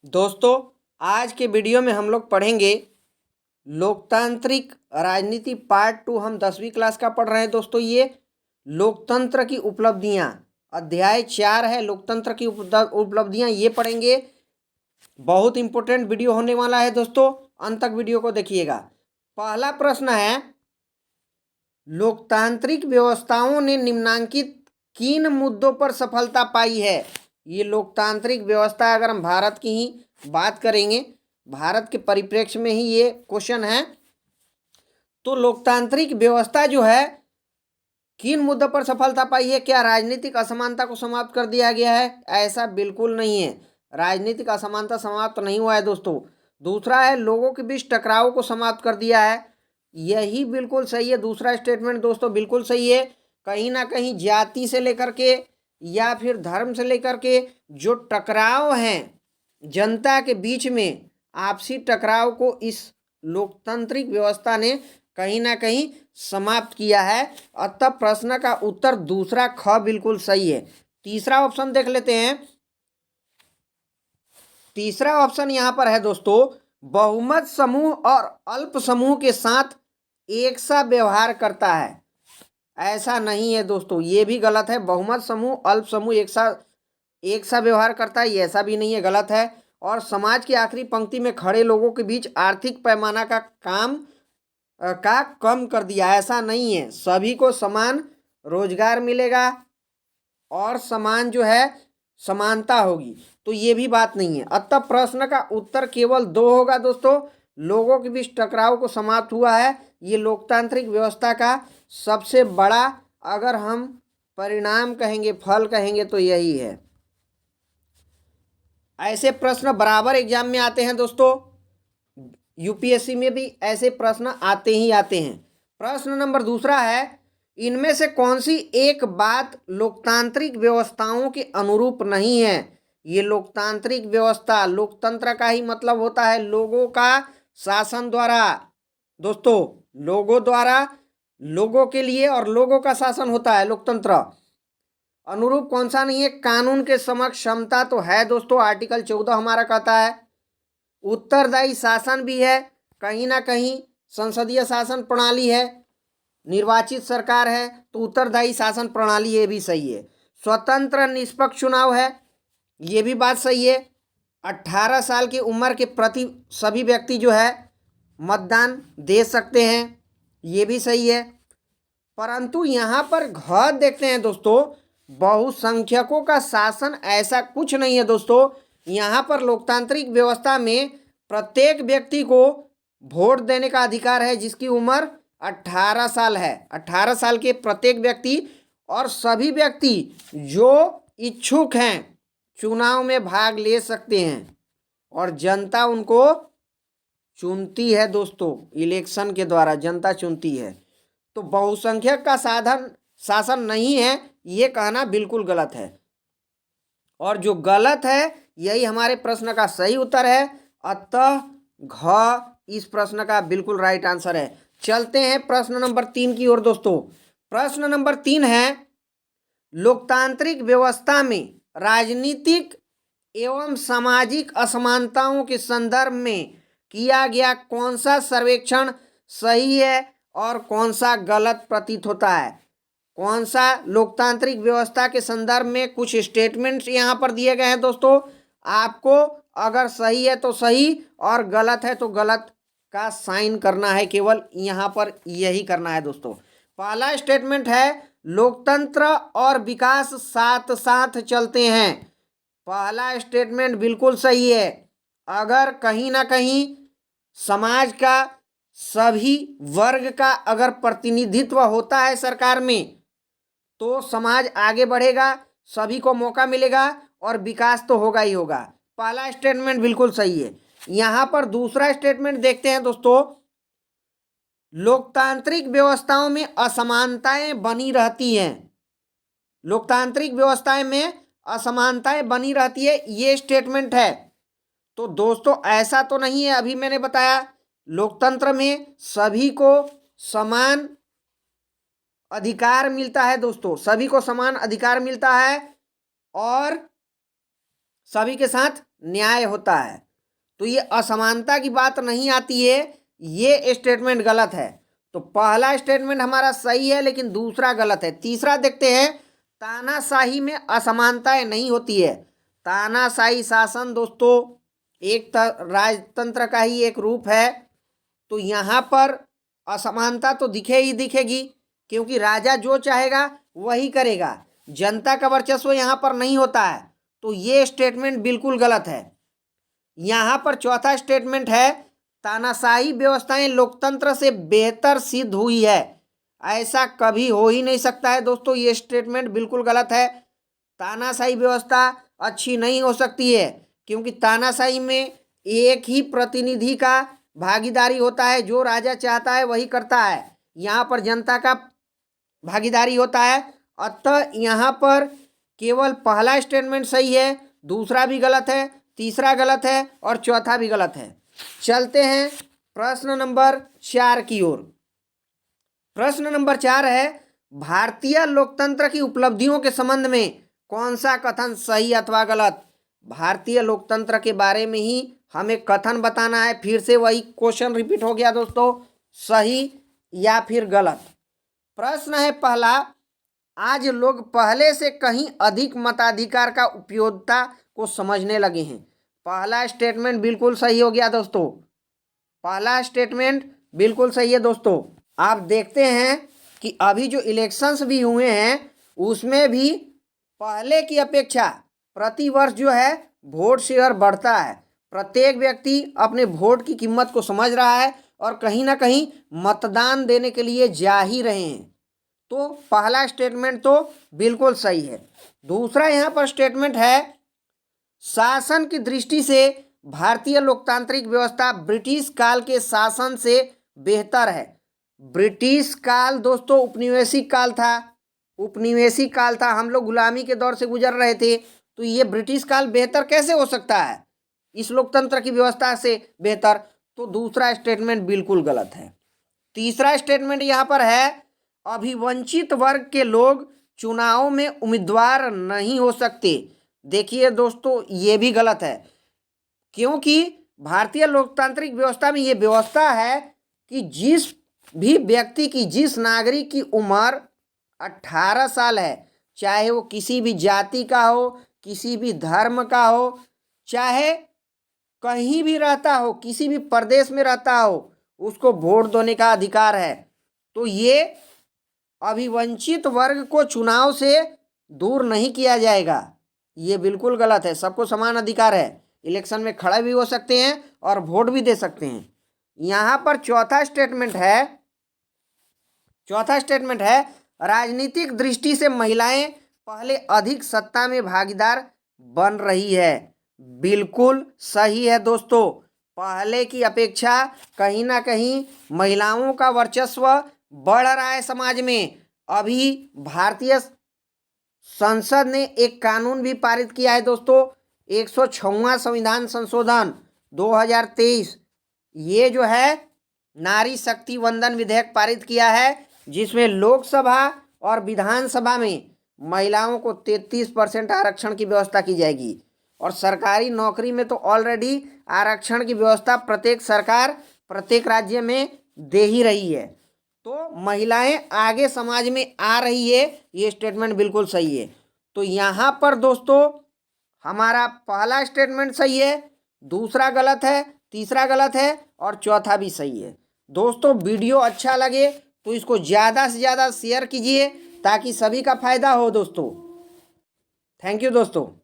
दोस्तों, आज के वीडियो में हम लोग पढ़ेंगे लोकतांत्रिक राजनीति पार्ट 2। हम 10वीं क्लास का पढ़ रहे हैं दोस्तों। ये लोकतंत्र की उपलब्धियां अध्याय 4 है। लोकतंत्र की उपलब्धियां ये पढ़ेंगे। बहुत इंपॉर्टेंट वीडियो होने वाला है दोस्तों, अंत तक वीडियो को देखिएगा। पहला प्रश्न है, लोकतांत्रिक व्यवस्थाओं ने निम्नांकित किन मुद्दों पर सफलता पाई है। ये लोकतांत्रिक व्यवस्था, अगर हम भारत की ही बात करेंगे, भारत के परिप्रेक्ष्य में ही ये क्वेश्चन है, तो लोकतांत्रिक व्यवस्था जो है किन मुद्दों पर सफलता पाई है। क्या राजनीतिक असमानता को समाप्त कर दिया गया है? ऐसा बिल्कुल नहीं है। राजनीतिक असमानता समाप्त नहीं हुआ है दोस्तों। दूसरा है, लोगों के बीच टकराव को समाप्त कर दिया है। यही बिल्कुल सही है। दूसरा स्टेटमेंट दोस्तों बिल्कुल सही है। कहीं ना कहीं जाति से लेकर के या फिर धर्म से लेकर के जो टकराव हैं जनता के बीच में, आपसी टकराव को इस लोकतांत्रिक व्यवस्था ने कहीं ना कहीं समाप्त किया है। अतः प्रश्न का उत्तर दूसरा ख बिल्कुल सही है। तीसरा ऑप्शन देख लेते हैं। तीसरा ऑप्शन यहां पर है दोस्तों, बहुमत समूह और अल्प समूह के साथ एक सा व्यवहार करता है। ऐसा नहीं है दोस्तों, ये भी गलत है। बहुमत समूह अल्प समूह एक सा व्यवहार करता है, ये ऐसा भी नहीं है, गलत है। और समाज की आखिरी पंक्ति में खड़े लोगों के बीच आर्थिक पैमाना का कम कर दिया, ऐसा नहीं है। सभी को समान रोजगार मिलेगा और समान जो है समानता होगी, तो ये भी बात नहीं है। अतः प्रश्न का उत्तर केवल 2 होगा दोस्तों। लोगों के बीच टकराव को समाप्त हुआ है। ये लोकतांत्रिक व्यवस्था का सबसे बड़ा, अगर हम परिणाम कहेंगे, फल कहेंगे, तो यही है। ऐसे प्रश्न बराबर एग्जाम में आते हैं दोस्तों। यूपीएससी में भी ऐसे प्रश्न आते ही आते हैं। प्रश्न नंबर दूसरा है, इनमें से कौन सी एक बात लोकतांत्रिक व्यवस्थाओं के अनुरूप नहीं है। ये लोकतांत्रिक व्यवस्था, लोकतंत्र का ही मतलब होता है लोगों का शासन द्वारा दोस्तों, लोगों द्वारा, लोगों के लिए और लोगों का शासन होता है लोकतंत्र। अनुरूप कौन सा नहीं है? कानून के समक्ष क्षमता तो है दोस्तों, आर्टिकल 14 हमारा कहता है। उत्तरदायी शासन भी है, कहीं ना कहीं संसदीय शासन प्रणाली है, निर्वाचित सरकार है, तो उत्तरदायी शासन प्रणाली, ये भी सही है। स्वतंत्र निष्पक्ष चुनाव है, ये भी बात सही है। 18 साल की उम्र के प्रति सभी व्यक्ति जो है मतदान दे सकते हैं, ये भी सही है। परंतु यहाँ पर घ देखते हैं दोस्तों, बहुसंख्यकों का शासन, ऐसा कुछ नहीं है दोस्तों। यहाँ पर लोकतांत्रिक व्यवस्था में प्रत्येक व्यक्ति को वोट देने का अधिकार है जिसकी उम्र 18 साल है। 18 साल के प्रत्येक व्यक्ति और सभी व्यक्ति जो इच्छुक हैं चुनाव में भाग ले सकते हैं और जनता उनको चुनती है दोस्तों। इलेक्शन के द्वारा जनता चुनती है। तो बहुसंख्यक का शासन नहीं है, ये कहना बिल्कुल गलत है। और जो गलत है यही हमारे प्रश्न का सही उत्तर है। अतः घ इस प्रश्न का बिल्कुल राइट आंसर है। चलते हैं प्रश्न नंबर 3 की ओर दोस्तों। प्रश्न नंबर 3 है, लोकतांत्रिक व्यवस्था में राजनीतिक एवं सामाजिक असमानताओं के संदर्भ में किया गया कौन सा सर्वेक्षण सही है और कौन सा गलत प्रतीत होता है। कौन सा लोकतांत्रिक व्यवस्था के संदर्भ में कुछ स्टेटमेंट्स यहाँ पर दिए गए हैं दोस्तों। आपको अगर सही है तो सही और गलत है तो गलत का साइन करना है, केवल यहाँ पर यही करना है दोस्तों। पहला स्टेटमेंट है, लोकतंत्र और विकास साथ साथ चलते हैं। पहला स्टेटमेंट बिल्कुल सही है। अगर कहीं ना कहीं समाज का सभी वर्ग का अगर प्रतिनिधित्व होता है सरकार में, तो समाज आगे बढ़ेगा, सभी को मौका मिलेगा और विकास तो होगा ही होगा। पहला स्टेटमेंट बिल्कुल सही है। यहाँ पर दूसरा स्टेटमेंट देखते हैं दोस्तों, लोकतांत्रिक व्यवस्थाओं में असमानताएं बनी रहती हैं। लोकतांत्रिक व्यवस्थाएं में असमानताएं बनी रहती है, ये स्टेटमेंट है। तो दोस्तों ऐसा तो नहीं है, अभी मैंने बताया लोकतंत्र में सभी को समान अधिकार मिलता है दोस्तों, सभी को समान अधिकार मिलता है और सभी के साथ न्याय होता है। तो ये असमानता की बात नहीं आती है, ये स्टेटमेंट गलत है। तो पहला स्टेटमेंट हमारा सही है लेकिन दूसरा गलत है। तीसरा देखते हैं, तानाशाही में असमानताएं नहीं होती है। तानाशाही शासन दोस्तों एक राजतंत्र का ही एक रूप है। तो यहाँ पर असमानता तो दिखे ही दिखेगी, क्योंकि राजा जो चाहेगा वही करेगा, जनता का वर्चस्व यहाँ पर नहीं होता है। तो ये स्टेटमेंट बिल्कुल गलत है। यहाँ पर चौथा स्टेटमेंट है, तानाशाही व्यवस्थाएं लोकतंत्र से बेहतर सिद्ध हुई है। ऐसा कभी हो ही नहीं सकता है दोस्तों, ये स्टेटमेंट बिल्कुल गलत है। तानाशाही व्यवस्था अच्छी नहीं हो सकती है, क्योंकि तानाशाही में एक ही प्रतिनिधि का भागीदारी होता है, जो राजा चाहता है वही करता है। यहाँ पर जनता का भागीदारी होता है। अतः यहाँ पर केवल पहला स्टेटमेंट सही है, दूसरा भी गलत है, तीसरा गलत है और चौथा भी गलत है। चलते हैं प्रश्न नंबर 4 की ओर। प्रश्न नंबर 4 है, भारतीय लोकतंत्र की उपलब्धियों के संबंध में कौन सा कथन सही अथवा गलत। भारतीय लोकतंत्र के बारे में ही हमें कथन बताना है। फिर से वही क्वेश्चन रिपीट हो गया दोस्तों, सही या फिर गलत। प्रश्न है पहला, आज लोग पहले से कहीं अधिक मताधिकार का उपयोगिता को समझने लगे हैं। पहला स्टेटमेंट बिल्कुल सही हो गया दोस्तों, पहला स्टेटमेंट बिल्कुल सही है दोस्तों। आप देखते हैं कि अभी जो इलेक्शंस भी हुए हैं उसमें भी पहले की अपेक्षा प्रति वर्ष जो है वोट शेयर बढ़ता है। प्रत्येक व्यक्ति अपने वोट की कीमत को समझ रहा है और कहीं ना कहीं मतदान देने के लिए जा ही रहे हैं। तो पहला स्टेटमेंट तो बिल्कुल सही है। दूसरा यहाँ पर स्टेटमेंट है, शासन की दृष्टि से भारतीय लोकतांत्रिक व्यवस्था ब्रिटिश काल के शासन से बेहतर है। ब्रिटिश काल दोस्तों उपनिवेशिक काल था, उपनिवेशिक काल था, हम लोग गुलामी के दौर से गुजर रहे थे। तो ये ब्रिटिश काल बेहतर कैसे हो सकता है इस लोकतंत्र की व्यवस्था से बेहतर। तो दूसरा स्टेटमेंट बिल्कुल गलत है। तीसरा स्टेटमेंट यहाँ पर है, अभिवंचित वर्ग के लोग चुनाव में उम्मीदवार नहीं हो सकते। देखिए दोस्तों ये भी गलत है, क्योंकि भारतीय लोकतांत्रिक व्यवस्था में ये व्यवस्था है कि जिस भी व्यक्ति की, जिस नागरिक की उम्र 18 साल है, चाहे वो किसी भी जाति का हो, किसी भी धर्म का हो, चाहे कहीं भी रहता हो, किसी भी प्रदेश में रहता हो, उसको वोट देने का अधिकार है। तो ये अभिवंचित वर्ग को चुनाव से दूर नहीं किया जाएगा, ये बिल्कुल गलत है। सबको समान अधिकार है, इलेक्शन में खड़े भी हो सकते हैं और वोट भी दे सकते हैं। यहाँ पर चौथा स्टेटमेंट है, राजनीतिक दृष्टि से महिलाएं पहले अधिक सत्ता में भागीदार बन रही है। बिल्कुल सही है दोस्तों, पहले की अपेक्षा कहीं ना कहीं महिलाओं का वर्चस्व बढ़ रहा है समाज में। अभी भारतीय संसद ने एक कानून भी पारित किया है दोस्तों, 106वां संविधान संशोधन 2023। ये जो है नारी शक्ति वंदन विधेयक पारित किया है, जिसमें लोकसभा और विधानसभा में महिलाओं को 33% आरक्षण की व्यवस्था की जाएगी। और सरकारी नौकरी में तो ऑलरेडी आरक्षण की व्यवस्था प्रत्येक सरकार प्रत्येक राज्य में दे ही रही है। तो महिलाएं आगे समाज में आ रही है, ये स्टेटमेंट बिल्कुल सही है। तो यहाँ पर दोस्तों हमारा पहला स्टेटमेंट सही है, दूसरा गलत है, तीसरा गलत है और चौथा भी सही है। दोस्तों वीडियो अच्छा लगे तो इसको ज़्यादा से ज़्यादा शेयर कीजिए ताकि सभी का फायदा हो दोस्तों। थैंक यू दोस्तों।